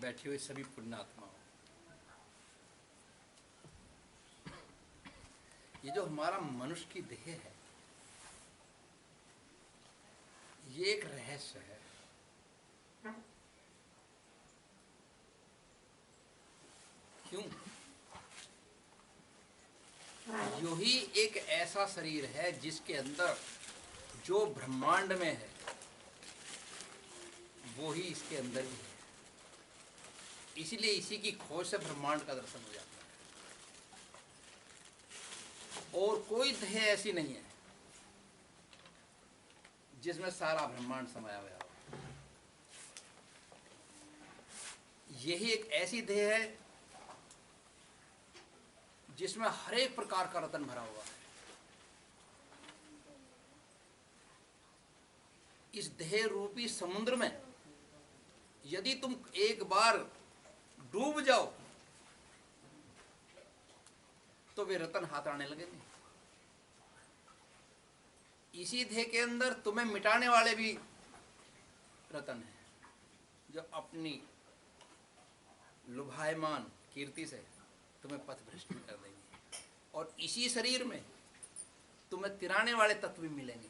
बैठे हुए सभी पुण्यात्माओं, ये जो हमारा मनुष्य की देह है, ये एक रहस्य है। क्यों? यो ही एक ऐसा शरीर है जिसके अंदर जो ब्रह्मांड में है वो ही इसके अंदर भी है। इसीलिए इसी की खोज से ब्रह्मांड का दर्शन हो जाता है। और कोई देह ऐसी नहीं है जिसमें सारा ब्रह्मांड समाया हुआ हो। यही एक ऐसी देह है जिसमें हर एक प्रकार का रतन भरा हुआ है। इस देह रूपी समुद्र में यदि तुम एक बार डूब जाओ तो वे रतन हाथ आने लगेंगे। इसी देह के अंदर तुम्हें मिटाने वाले भी रतन हैं, जो अपनी लुभायमान कीर्ति से तुम्हें पथ भ्रष्ट कर देंगे। और इसी शरीर में तुम्हें तिराने वाले तत्व भी मिलेंगे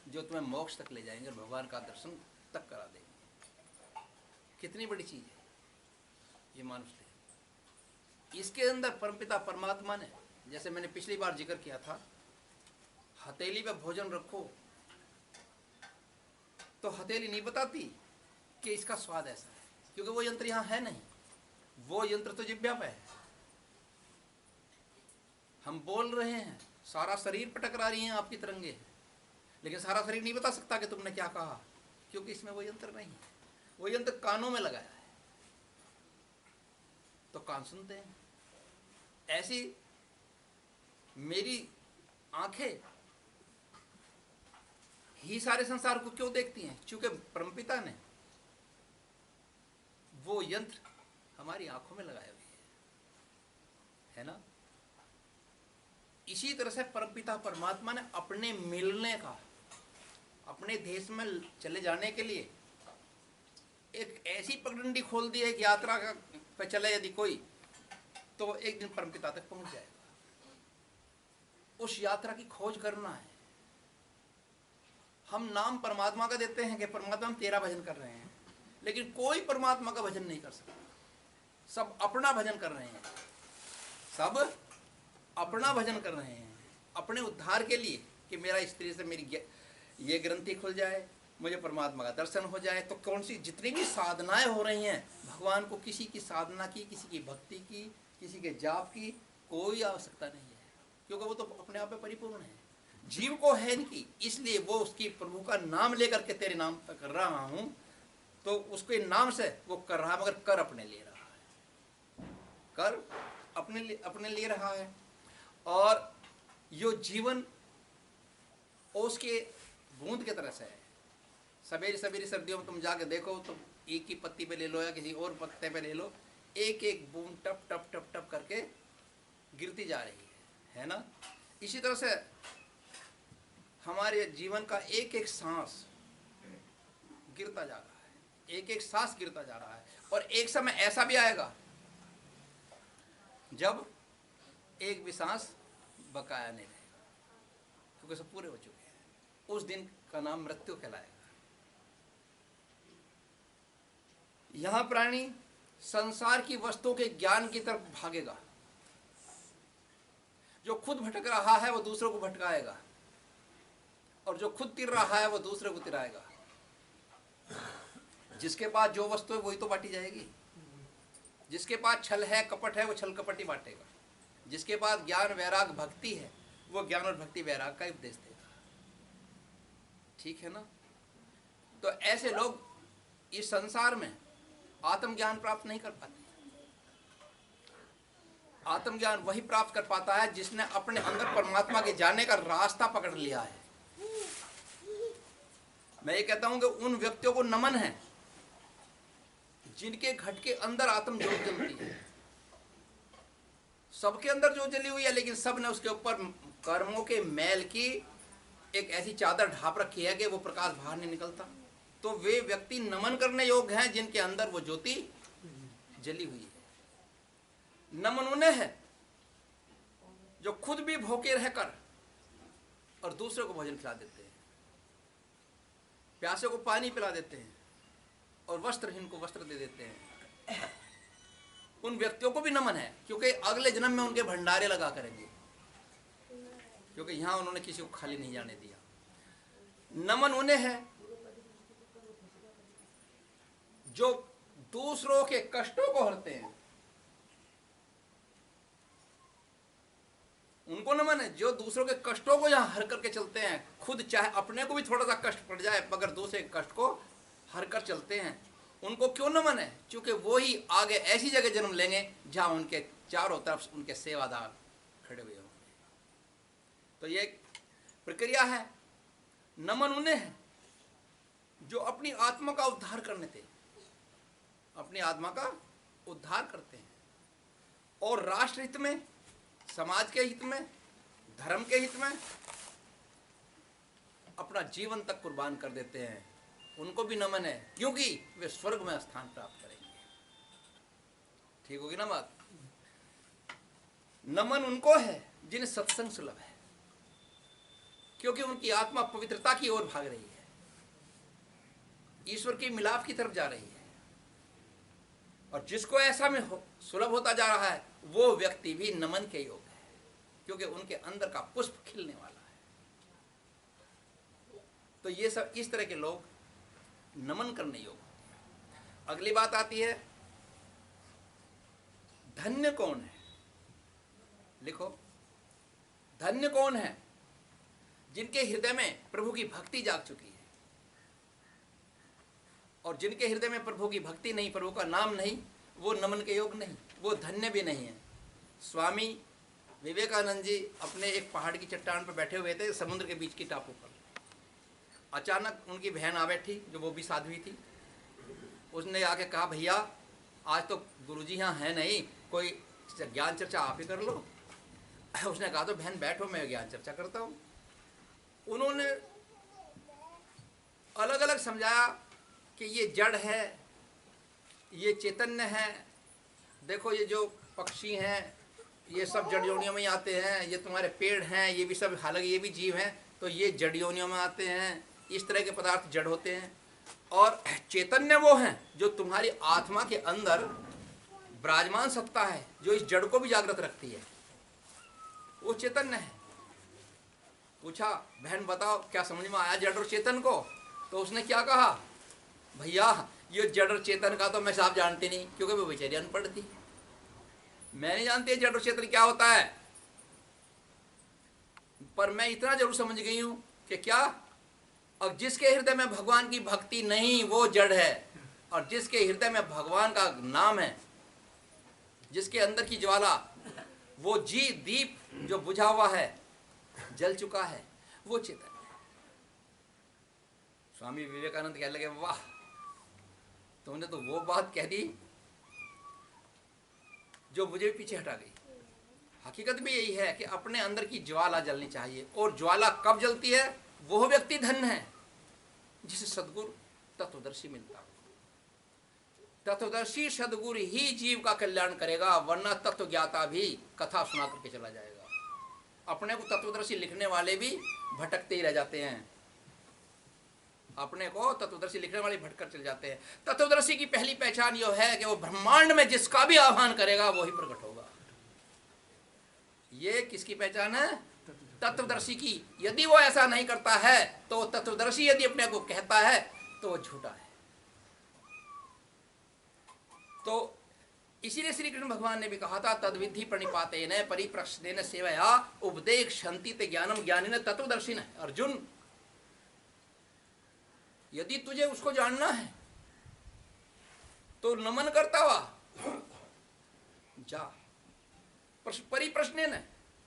जो तुम्हें मोक्ष तक ले जाएंगे और भगवान का दर्शन तक करा देंगे। कितनी बड़ी चीज है ये मनुष्य देह। इसके अंदर परमपिता परमात्मा ने, जैसे मैंने पिछली बार जिक्र किया था, हथेली पे भोजन रखो तो हथेली नहीं बताती कि इसका स्वाद ऐसा है, क्योंकि वो यंत्र यहां है नहीं। वो यंत्र तो जिह्वा पे है। हम बोल रहे हैं, सारा शरीर पे टकरा रही हैं आपकी तरंगे, लेकिन सारा शरीर नहीं बता सकता कि तुमने क्या कहा, क्योंकि इसमें वो यंत्र नहीं है। वो यंत्र कानों में लगाया है तो कान सुनते हैं। ऐसी मेरी आंखें ही सारे संसार को क्यों देखती हैं? क्योंकि परमपिता ने वो यंत्र हमारी आंखों में लगाए हुए है ना। इसी तरह से परमपिता परमात्मा ने अपने मिलने का, अपने देश में चले जाने के लिए एक ऐसी पगडंडी खोल दी है कि यात्रा पे चले यदि कोई तो एक दिन परमपिता तक पहुंच जाएगा। उस यात्रा की खोज करना है। हम नाम परमात्मा का देते हैं कि परमात्मा हम तेरा भजन कर रहे हैं, लेकिन कोई परमात्मा का भजन नहीं कर सकता। सब अपना भजन कर रहे हैं, सब अपना भजन कर रहे हैं अपने उद्धार के लिए कि मेरा स्त्री से मेरी ये ग्रंथि खुल जाए, मुझे परमात्मा का दर्शन हो जाए। तो कौन सी जितनी भी साधनाएं हो रही हैं भगवान को, किसी की साधना की, किसी की भक्ति की, किसी के जाप की कोई आवश्यकता नहीं है, क्योंकि वो तो अपने आप में परिपूर्ण है। जीव को है इनकी, इसलिए वो उसकी प्रभु का नाम लेकर के तेरे नाम पर कर रहा हूं, तो उसके नाम से वो कर रहा है, मगर कर अपने लिए रहा है, कर अपने लिए रहा है। और यो जीवन उसके बूंद की तरह से है। सवेरे सवेरे सर्दियों में तुम जाके देखो तो एक ही पत्ती पे ले लो या किसी और पत्ते पे ले लो, एक एक बूंद टप टप टप टप करके गिरती जा रही है ना। इसी तरह से हमारे जीवन का एक एक सांस गिरता जा रहा है, एक एक सांस गिरता जा रहा है। और एक समय ऐसा भी आएगा जब एक भी सांस बकाया नहीं रहेगा, क्योंकि सब पूरे हो चुके हैं। उस दिन का नाम मृत्यु कहलाएगा। यहां प्राणी संसार की वस्तुओं के ज्ञान की तरफ भागेगा। जो खुद भटक रहा है वो दूसरों को भटकाएगा, और जो खुद तिर रहा है वो दूसरे को तिराएगा। जिसके पास जो वस्तु है वही तो बांटी जाएगी। जिसके पास छल है, कपट है, वो छल कपट ही बांटेगा। जिसके पास ज्ञान वैराग भक्ति है वो ज्ञान और भक्ति वैराग का उपदेश देगा। ठीक है ना। तो ऐसे लोग इस संसार में आत्मज्ञान प्राप्त नहीं कर पाते। आत्मज्ञान वही प्राप्त कर पाता है जिसने अपने अंदर परमात्मा के जाने का रास्ता पकड़ लिया है। मैं ये कहता हूं कि उन व्यक्तियों को नमन है जिनके घट के अंदर आत्म ज्योत जलती है। सबके अंदर ज्योत जली हुई है, लेकिन सब ने उसके ऊपर कर्मों के मैल की एक ऐसी चादर ढाप रखी है कि वो प्रकाश बाहर नहीं निकलता। तो वे व्यक्ति नमन करने योग्य हैं जिनके अंदर वो ज्योति जली हुई है। नमन उन्हें है जो खुद भी भूखे रहकर और दूसरों को भोजन खिला देते हैं, प्यासे को पानी पिला देते हैं और वस्त्रहीन को वस्त्र दे देते हैं। उन व्यक्तियों को भी नमन है, क्योंकि अगले जन्म में उनके भंडारे लगा करेंगे, क्योंकि यहां उन्होंने किसी को खाली नहीं जाने दिया। नमन उन्हें है जो दूसरों के कष्टों को हरते हैं, उनको नमन है जो दूसरों के कष्टों को यहां हर करके चलते हैं। खुद चाहे अपने को भी थोड़ा सा कष्ट पड़ जाए मगर दूसरे के कष्ट को हर कर चलते हैं। उनको क्यों नमन है? क्योंकि वो ही आगे ऐसी जगह जन्म लेंगे जहां उनके चारों तरफ उनके सेवादार खड़े हुए होंगे। तो ये प्रक्रिया है। नमन उन्हें है जो अपनी आत्मा का उद्धार करने थे, अपनी आत्मा का उद्धार करते हैं और राष्ट्र हित में, समाज के हित में, धर्म के हित में अपना जीवन तक कुर्बान कर देते हैं। उनको भी नमन है, क्योंकि वे स्वर्ग में स्थान प्राप्त करेंगे। ठीक होगी ना बात? नमन उनको है जिन्हें सत्संग सुलभ है, क्योंकि उनकी आत्मा पवित्रता की ओर भाग रही है, ईश्वर के मिलाप की तरफ जा रही है। और जिसको ऐसा में सुलभ होता जा रहा है वो व्यक्ति भी नमन के योग है, क्योंकि उनके अंदर का पुष्प खिलने वाला है। तो ये सब इस तरह के लोग नमन करने योग होते हैं। अगली बात आती है, धन्य कौन है? लिखो, धन्य कौन है? जिनके हृदय में प्रभु की भक्ति जाग चुकी है, और जिनके हृदय में प्रभु की भक्ति नहीं, प्रभु का नाम नहीं, वो नमन के योग नहीं, वो धन्य भी नहीं है। स्वामी विवेकानंद जी अपने एक पहाड़ की चट्टान पर बैठे हुए थे, समुद्र के बीच की टापू पर। अचानक उनकी बहन आ बैठी, जो वो भी साध्वी थी। उसने आके कहा, भैया आज तो गुरुजी यहाँ है नहीं, कोई ज्ञान चर्चा आप ही कर लो। उसने कहा, तो बहन बैठो, मैं ज्ञान चर्चा करता हूँ। उन्होंने अलग अलग समझाया कि ये जड़ है, ये चैतन्य है। देखो ये जो पक्षी हैं ये सब जड़ योनियों में ही आते हैं, ये तुम्हारे पेड़ हैं ये भी सब, हालांकि ये भी जीव हैं, तो ये जड़ योनियों में आते हैं। इस तरह के पदार्थ जड़ होते हैं। और चैतन्य वो हैं जो तुम्हारी आत्मा के अंदर विराजमान सत्ता है, जो इस जड़ को भी जागृत रखती है, वो चैतन्य है। पूछा, बहन बताओ क्या समझ में आया जड़ और चेतन को? तो उसने क्या कहा, भैया ये जड़ और चेतन का तो मैं साफ जानती नहीं, क्योंकि वो बेचारी अनपढ़ थी, मैं नहीं जानती जड़ और चेतन क्या होता है। पर मैं इतना जरूर समझ गई हूं कि क्या, और जिसके हृदय में भगवान की भक्ति नहीं वो जड़ है, और जिसके हृदय में भगवान का नाम है, जिसके अंदर की ज्वाला, वो जी दीप जो बुझा हुआ है, जल चुका है, वो चेतन है। स्वामी विवेकानंद कहने लगे, वाह तुमने तो वो बात कह दी जो मुझे पीछे हटा गई। हकीकत भी यही है कि अपने अंदर की ज्वाला जलनी चाहिए, और ज्वाला कब जलती है? वो व्यक्ति धन्य है जिसे सद्गुरु तत्वदर्शी मिलता हो। तत्वदर्शी सद्गुरु ही जीव का कल्याण करेगा, वरना तत्व ज्ञाता भी कथा सुना करके चला जाएगा। अपने को तत्वदर्शी लिखने वाले भी भटकते ही रह जाते हैं, अपने को तत्वदर्शी लिखने वाले भटकर चले जाते हैं। तत्वदर्शी की पहली पहचान यह है कि वो ब्रह्मांड में जिसका भी आह्वान करेगा वो ही प्रकट होगा। ये किसकी पहचान है? तत्वदर्शी की। यदि वो ऐसा नहीं करता है तो तत्वदर्शी यदि अपने को कहता है तो वो झूठा है। तो इसीलिए श्री कृष्ण भगवान ने भी कहा था, तद्विधि प्रणिपातेन परिप्रश्नेन सेवया उपदेक्षन्ति ते ज्ञानम ज्ञानिन तत्वदर्शिन। अर्जुन, यदि तुझे उसको जानना है तो नमन करता हुआ जा, परिप्रश्नेन,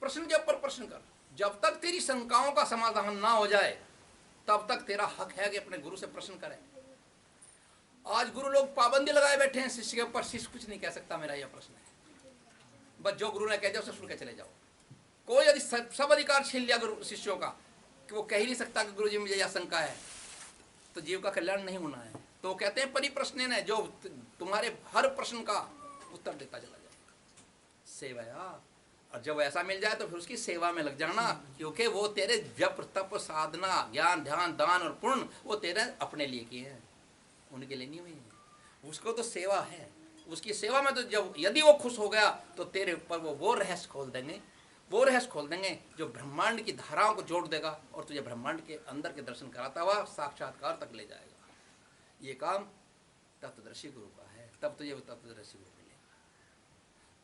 प्रश्न के ऊपर प्रश्न कर। जब तक तेरी शंकाओं का समाधान ना हो जाए तब तक तेरा हक है कि अपने गुरु से प्रश्न करें। आज गुरु लोग पाबंदी लगाए बैठे हैं शिष्य के ऊपर, शिष्य कुछ नहीं कह सकता, मेरा यह प्रश्न है। बस जो गुरु ने कह दिया उसे सुन के चले जाओ। कोई यदि सब अधिकार छीन लिया गुरु शिष्यों का कि वो कह ही नहीं सकता कि गुरु जी मुझे यह शंका है, तो जीव का कल्याण नहीं होना है। तो कहते हैं परिप्रश्न है, जो तुम्हारे हर प्रश्न का उत्तर देता चला जाएगा, सेवया। और जब ऐसा मिल जाए तो फिर उसकी सेवा में लग जाना, क्योंकि वो तेरे जप तप साधना ज्ञान ध्यान दान और पुण्य वो तेरे अपने लिए किए हैं, उनके लिए नहीं हुए हैं। उसको तो सेवा है, उसकी सेवा में तो जब यदि वो खुश हो गया तो तेरे ऊपर वो रहस्य खोल देंगे, वो रहस्य खोल देंगे जो ब्रह्मांड की धाराओं को जोड़ देगा और तुझे ब्रह्मांड के अंदर के दर्शन कराता हुआ साक्षात्कार तक ले जाएगा। ये काम तत्वदर्शी गुरु का है, तब तुझे वो तत्वदर्शी गुरु मिलेगा।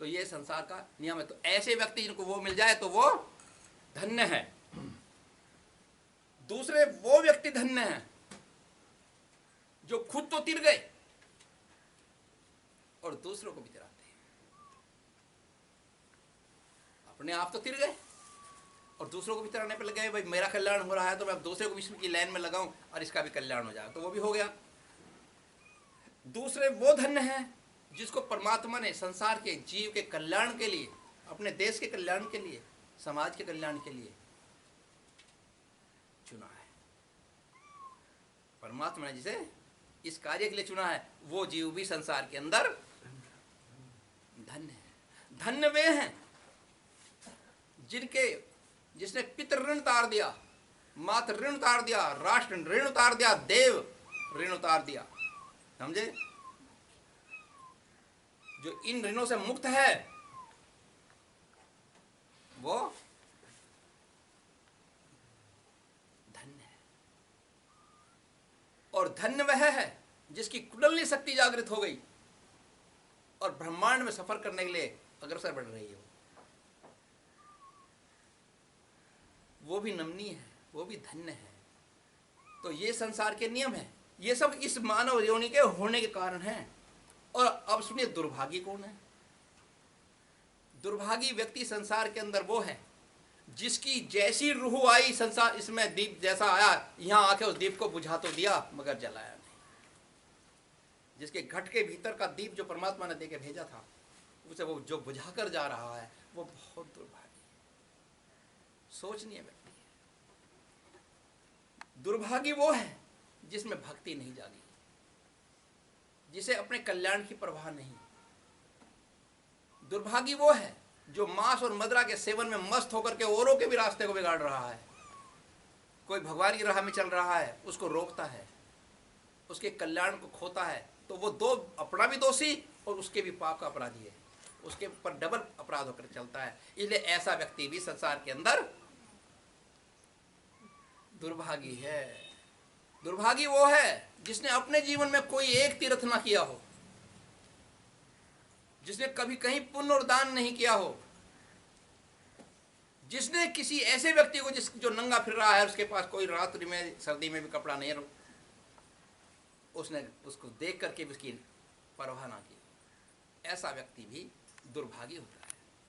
तो ये संसार का नियम है। तो ऐसे व्यक्ति जिनको वो मिल जाए तो वो धन्य है। दूसरे वो व्यक्ति धन्य है जो खुद तो तिर गए और दूसरों को भी तिराते हैं। अपने आप तो तिर गए और दूसरों को भी तिराने पर लग गए, भाई मेरा कल्याण हो रहा है तो मैं अब दूसरे को भी इसकी लाइन में लगाऊं और इसका भी कल्याण हो जाए, तो वो भी हो गया। दूसरे वो धन्य है जिसको परमात्मा ने संसार के जीव के कल्याण के लिए, अपने देश के कल्याण के लिए, समाज के कल्याण के लिए चुना है। परमात्मा ने जिसे इस कार्य के लिए चुना है वो जीव भी संसार के अंदर धन्य है। धन्य वे हैं जिसने पितृ ऋण उतार दिया, मातृ ऋण उतार दिया, राष्ट्र ऋण उतार दिया, देव ऋण उतार दिया। समझे? जो इन ऋणों से मुक्त है वो धन्य है। और धन्य वह है जिसकी कुंडलिनी शक्ति जागृत हो गई और ब्रह्मांड में सफर करने के लिए अग्रसर बढ़ रही है। वो भी नमनीय है, वो भी धन्य है। तो ये संसार के नियम है, ये सब इस मानव योनि के होने के कारण हैं। और अब सुनिए, दुर्भागी कौन है? दुर्भागी व्यक्ति संसार के अंदर वो है जिसकी जैसी रूह आई संसार, इसमें दीप जैसा आया, यहां आके उस दीप को बुझा तो दिया मगर जलाया नहीं। जिसके घट के भीतर का दीप जो परमात्मा ने देके भेजा था उसे वो जो बुझा कर जा रहा है वो बहुत दुर्भागी, सोचनीय व्यक्ति है। दुर्भागी वो है जिसमें भक्ति नहीं जागी, जिसे अपने कल्याण की परवाह नहीं। दुर्भागी वो है जो मांस और मदिरा के सेवन में मस्त होकर के औरों के भी रास्ते को बिगाड़ रहा है। कोई भगवान की राह में चल रहा है उसको रोकता है, उसके कल्याण को खोता है, तो वो दो अपना भी दोषी और उसके भी पाप का अपराधी है, उसके ऊपर डबल अपराध होकर चलता है। इसलिए ऐसा व्यक्ति भी संसार के अंदर दुर्भागी है। दुर्भागी वो है जिसने अपने जीवन में कोई एक तीर्थ ना किया हो, जिसने कभी कहीं पुण्य और दान नहीं किया हो, जिसने किसी ऐसे व्यक्ति को जो नंगा फिर रहा है, उसके पास कोई रात्रि में सर्दी में भी कपड़ा नहीं है, उसने उसको देख करके भी उसकी परवाह ना की, ऐसा व्यक्ति भी दुर्भागी होता है।